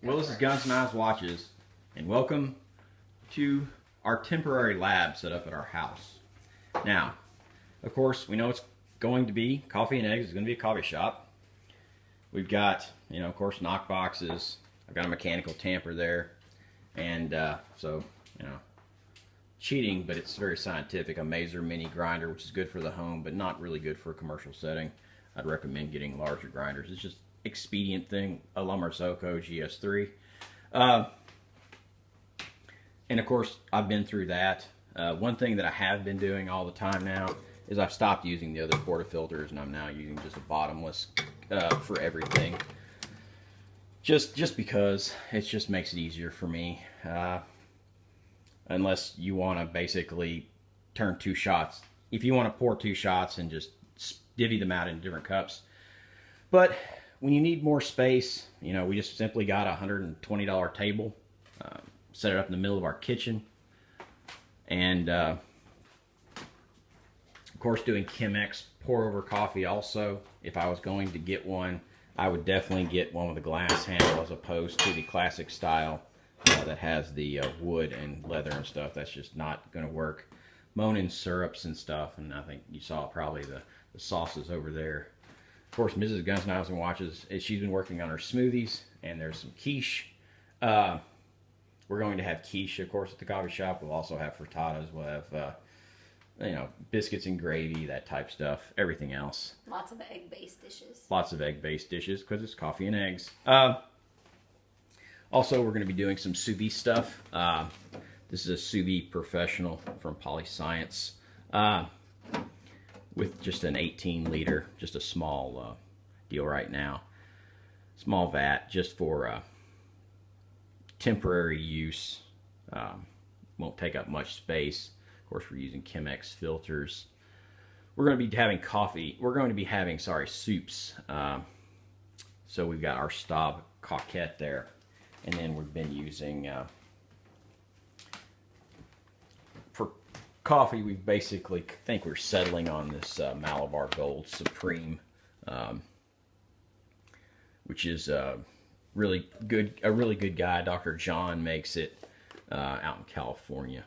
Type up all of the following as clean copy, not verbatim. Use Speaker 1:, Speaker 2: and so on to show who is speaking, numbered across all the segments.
Speaker 1: Well, this is Guns, Knives, Watches, and welcome to our temporary lab set up at our house. Now, of course, we know it's going to be coffee and eggs. It's going to be a coffee shop. We've got, of course, knock boxes. I've got a mechanical tamper there, and so, cheating, but it's very scientific. A Mazer mini grinder, which is good for the home, but not really good for a commercial setting. I'd recommend getting larger grinders. It's just expedient thing. A La Marzocco GS3. And of course, I've been through that. One thing that I have been doing all the time now is I've stopped using the other portafilters, and I'm now using just a bottomless for everything. Just because it just makes it easier for me. Unless you want to basically turn 2 shots. If you want to pour 2 shots and just divvy them out in different cups. But when you need more space, we just simply got a $120 table, set it up in the middle of our kitchen, and of course doing Chemex pour over coffee also. If I was going to get one, I would definitely get one with a glass handle as opposed to the classic style that has the wood and leather and stuff. That's just not going to work. Monin syrups and stuff, and I think you saw probably the sauces over there. Of course, Mrs. Guns, Knives, and Watches, she's been working on her smoothies, and there's some quiche. We're going to have quiche, of course, at the coffee shop. We'll also have frittatas. We'll have, biscuits and gravy, that type stuff. Everything else.
Speaker 2: Lots of egg-based dishes.
Speaker 1: Lots of egg-based dishes, because it's coffee and eggs. Also, we're going to be doing some sous vide stuff. This is a sous vide professional from Polyscience. With just an 18 liter, just a small deal right now. Small vat, just for temporary use. Won't take up much space. Of course, we're using Chemex filters. We're going to be having soups. So we've got our Staub Coquette there. And then we've been using, for coffee, we basically think we're settling on this Malabar Gold Supreme, which is a really good guy. Dr. John makes it out in California,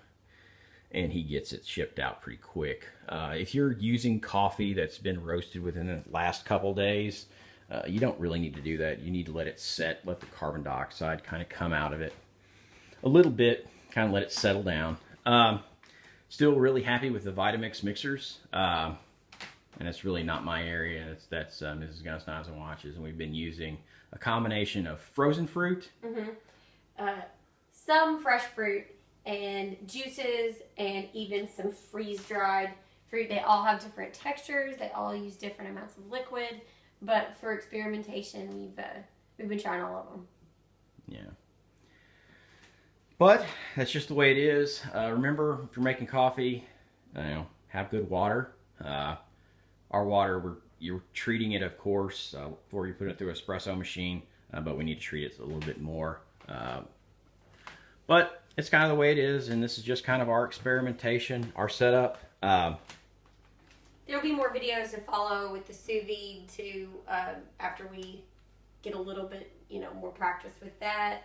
Speaker 1: and he gets it shipped out pretty quick. If you're using coffee that's been roasted within the last couple days, you don't really need to do that. You need to let it set, let the carbon dioxide kind of come out of it a little bit, kind of let it settle down. Still really happy with the Vitamix mixers, and it's really not my area. That's Mrs. Guns, Knives, and Watches, and we've been using a combination of frozen fruit,
Speaker 2: some fresh fruit, and juices, and even some freeze-dried fruit. They all have different textures. They all use different amounts of liquid. But for experimentation, we've been trying all of them.
Speaker 1: Yeah. But that's just the way it is. Remember, if you're making coffee, have good water. Our water, you're treating it, of course, before you put it through an espresso machine. But we need to treat it a little bit more. But it's kind of the way it is, and this is just kind of our experimentation, our setup.
Speaker 2: There'll be more videos to follow with the sous vide too, after we get a little bit, more practice with that.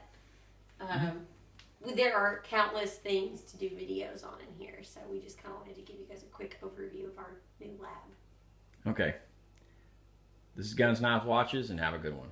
Speaker 2: There are countless things to do videos on in here, so we just kind of wanted to give you guys a quick overview of our new lab.
Speaker 1: Okay. This is Guns, Knives, Watches, and have a good one.